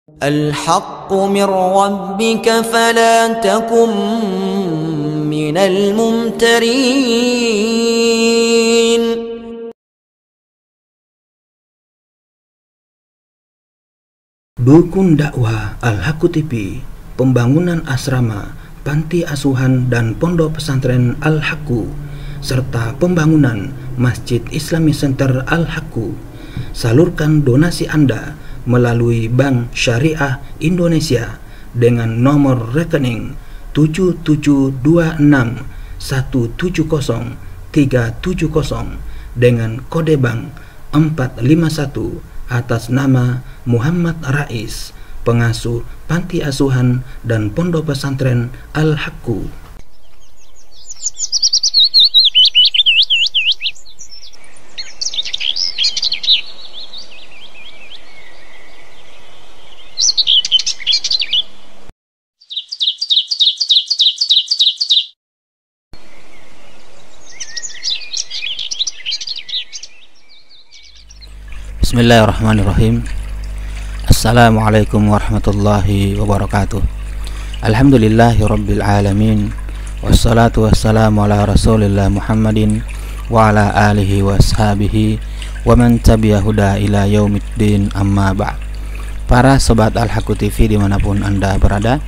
الحق من ربك فلا تكن من الممترين. Dukun dakwah Al-Haqqu TV, pembangunan asrama, panti asuhan dan pondok pesantren Al-Haqqu, serta pembangunan Masjid Islami Center Al-Haqqu. Salurkan donasi Anda melalui Bank Syariah Indonesia dengan nomor rekening 7726170370 dengan kode bank 451 atas nama Muhammad Rais, pengasuh panti asuhan dan pondok pesantren Al-Haqqu. Bismillahirrahmanirrahim. Assalamualaikum warahmatullahi wabarakatuh. Alhamdulillahi rabbil alamin. Wassalatu wassalamu ala rasulillah Muhammadin wa ala alihi wa ashabihi wa man tabi'a huda ila yaumiddin, amma ba'd. Para sobat Al-Haqqu TV dimanapun Anda berada,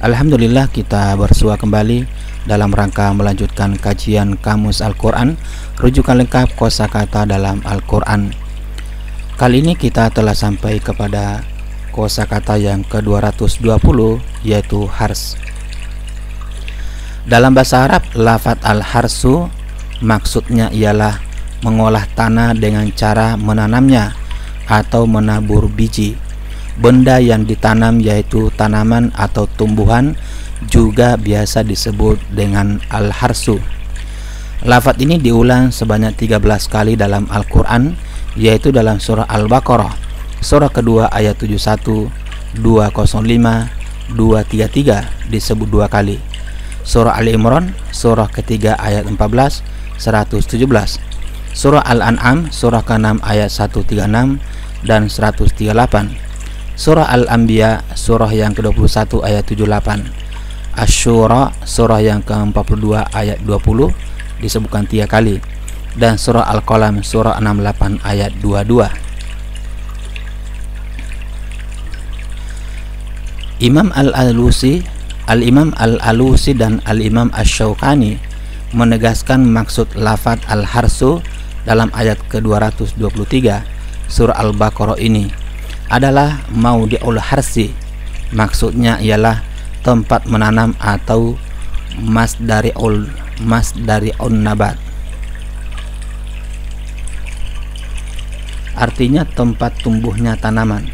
alhamdulillah kita bersua kembali dalam rangka melanjutkan kajian Kamus Al-Quran, rujukan lengkap kosakata dalam Al-Quran. Kali ini kita telah sampai kepada kosakata yang ke-220, yaitu hars. Dalam bahasa Arab, lafadz al-harsu maksudnya ialah mengolah tanah dengan cara menanamnya atau menabur biji. Benda yang ditanam yaitu tanaman atau tumbuhan juga biasa disebut dengan al-harsu. Lafadz ini diulang sebanyak 13 kali dalam Al-Quran, yaitu dalam surah Al-Baqarah, surah kedua ayat 71, 205, 233 disebut 2 kali. Surah Ali Imran, surah ketiga ayat 14, 117. Surah Al-An'am, surah ke-6 ayat 136 dan 138. Surah Al-Anbiya, surah yang ke-21 ayat 78. Asy-Syura, surah yang ke-42 ayat 20 disebutkan 3 kali. Dan surah Al-Qalam, surah 68 ayat 22. Imam Al-Alusi, Al-Imam Al-Alusi dan Al-Imam Asy-Syaukani menegaskan maksud lafadz al-harsu dalam ayat ke-223 surah Al-Baqarah ini adalah maudi'ul harsi. Maksudnya ialah tempat menanam atau masdari'un nabat. Artinya tempat tumbuhnya tanaman.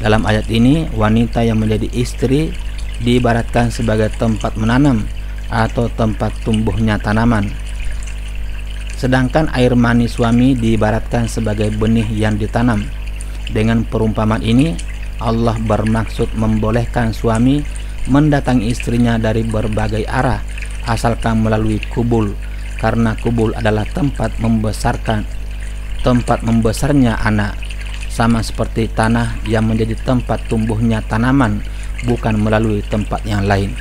Dalam ayat ini, wanita yang menjadi istri diibaratkan sebagai tempat menanam atau tempat tumbuhnya tanaman. Sedangkan air mani suami diibaratkan sebagai benih yang ditanam. Dengan perumpamaan ini, Allah bermaksud membolehkan suami mendatangi istrinya dari berbagai arah asalkan melalui kubul, karena kubul adalah tempat membesarnya anak, sama seperti tanah yang menjadi tempat tumbuhnya tanaman, bukan melalui tempat yang lain.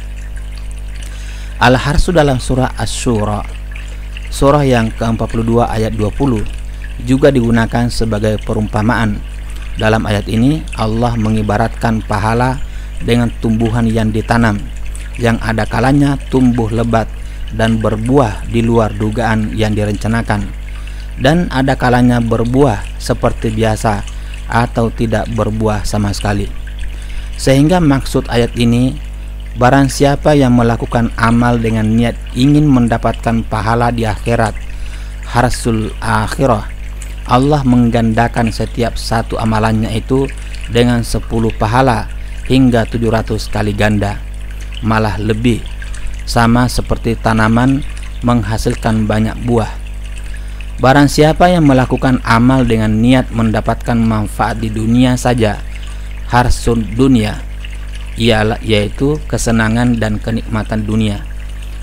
Al-harsu dalam surah Asy-Syura, surah yang ke-42 ayat 20, juga digunakan sebagai perumpamaan. Dalam ayat ini Allah mengibaratkan pahala dengan tumbuhan yang ditanam, yang ada kalanya tumbuh lebat dan berbuah di luar dugaan yang direncanakan, dan ada kalanya berbuah seperti biasa atau tidak berbuah sama sekali. Sehingga maksud ayat ini, barang siapa yang melakukan amal dengan niat ingin mendapatkan pahala di akhirat, harsul akhirah, Allah menggandakan setiap satu amalannya itu dengan 10 pahala hingga 700 kali ganda, malah lebih, sama seperti tanaman menghasilkan banyak buah. Barang siapa yang melakukan amal dengan niat mendapatkan manfaat di dunia saja, harsun dunia, yaitu kesenangan dan kenikmatan dunia,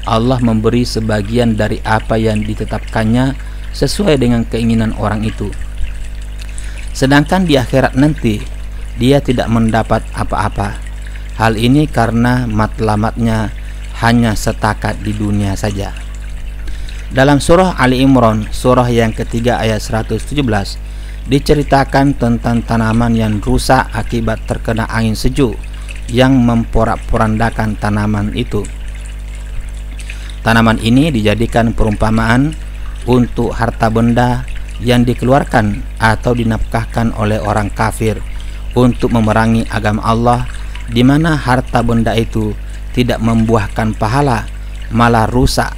Allah memberi sebagian dari apa yang ditetapkannya sesuai dengan keinginan orang itu. Sedangkan di akhirat nanti, dia tidak mendapat apa-apa. Hal ini karena matlamatnya hanya setakat di dunia saja. Dalam surah Ali Imran, surah yang ketiga ayat 117, diceritakan tentang tanaman yang rusak akibat terkena angin sejuk yang memporak-porandakan tanaman itu. Tanaman ini dijadikan perumpamaan untuk harta benda yang dikeluarkan atau dinafkahkan oleh orang kafir untuk memerangi agama Allah, di mana harta benda itu tidak membuahkan pahala, malah rusak,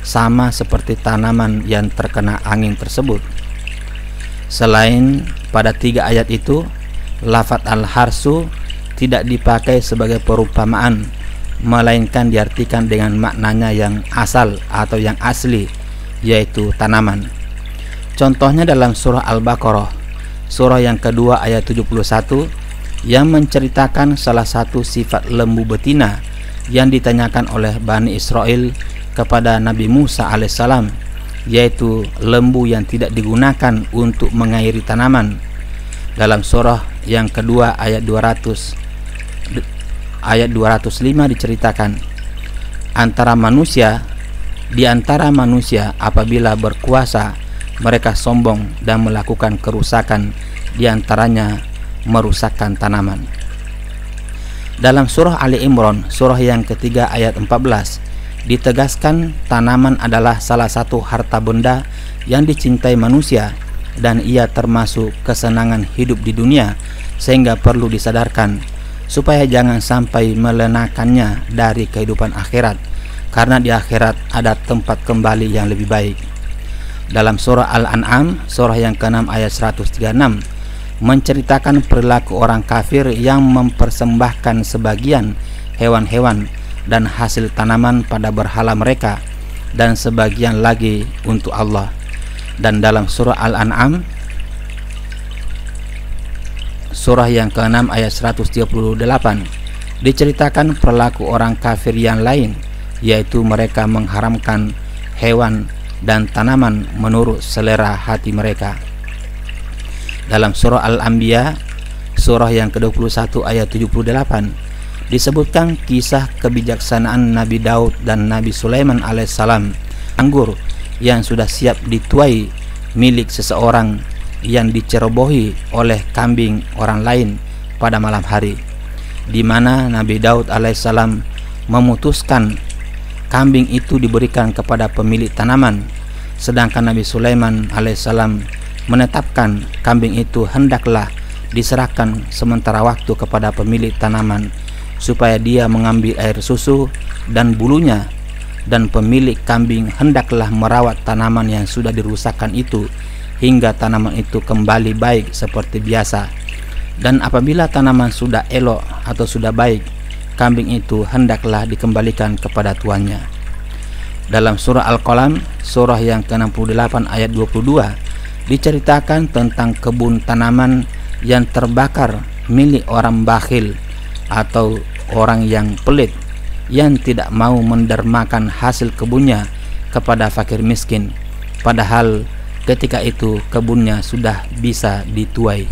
sama seperti tanaman yang terkena angin tersebut. Selain pada 3 ayat itu, lafaz al-harsu tidak dipakai sebagai perumpamaan, melainkan diartikan dengan maknanya yang asal atau yang asli, yaitu tanaman. Contohnya dalam surah Al-Baqarah, surah yang kedua ayat 71, yang menceritakan salah satu sifat lembu betina yang ditanyakan oleh Bani Israel kepada Nabi Musa alaihissalam, yaitu lembu yang tidak digunakan untuk mengairi tanaman. Dalam surah yang kedua ayat 205 diceritakan, di antara manusia apabila berkuasa mereka sombong dan melakukan kerusakan, di antaranya merusakkan tanaman. Dalam surah Ali Imran, surah yang ketiga ayat 14, ditegaskan tanaman adalah salah satu harta benda yang dicintai manusia dan ia termasuk kesenangan hidup di dunia, sehingga perlu disadarkan supaya jangan sampai melenakannya dari kehidupan akhirat, karena di akhirat ada tempat kembali yang lebih baik. Dalam surah Al-An'am, surah yang ke-6 ayat 136, menceritakan perilaku orang kafir yang mempersembahkan sebagian hewan-hewan dan hasil tanaman pada berhala mereka dan sebagian lagi untuk Allah. Dan dalam surah Al-An'am, surah yang ke-6 ayat 138, diceritakan perilaku orang kafir yang lain, yaitu mereka mengharamkan hewan dan tanaman menurut selera hati mereka. Dalam surah Al-Anbiya, surah yang ke-21 ayat 78, disebutkan kisah kebijaksanaan Nabi Daud dan Nabi Sulaiman alaihissalam. Anggur yang sudah siap dituai milik seseorang yang dicerobohi oleh kambing orang lain pada malam hari, di mana Nabi Daud alaihissalam memutuskan kambing itu diberikan kepada pemilik tanaman, sedangkan Nabi Sulaiman alaihissalam menetapkan kambing itu hendaklah diserahkan sementara waktu kepada pemilik tanaman supaya dia mengambil air susu dan bulunya, dan pemilik kambing hendaklah merawat tanaman yang sudah dirusakkan itu hingga tanaman itu kembali baik seperti biasa. Dan apabila tanaman sudah elok atau sudah baik, kambing itu hendaklah dikembalikan kepada tuannya. Dalam surah Al-Qalam, surah yang ke-68 ayat 22, diceritakan tentang kebun tanaman yang terbakar milik orang bakhil atau orang yang pelit yang tidak mau mendermakan hasil kebunnya kepada fakir miskin, padahal ketika itu kebunnya sudah bisa dituai.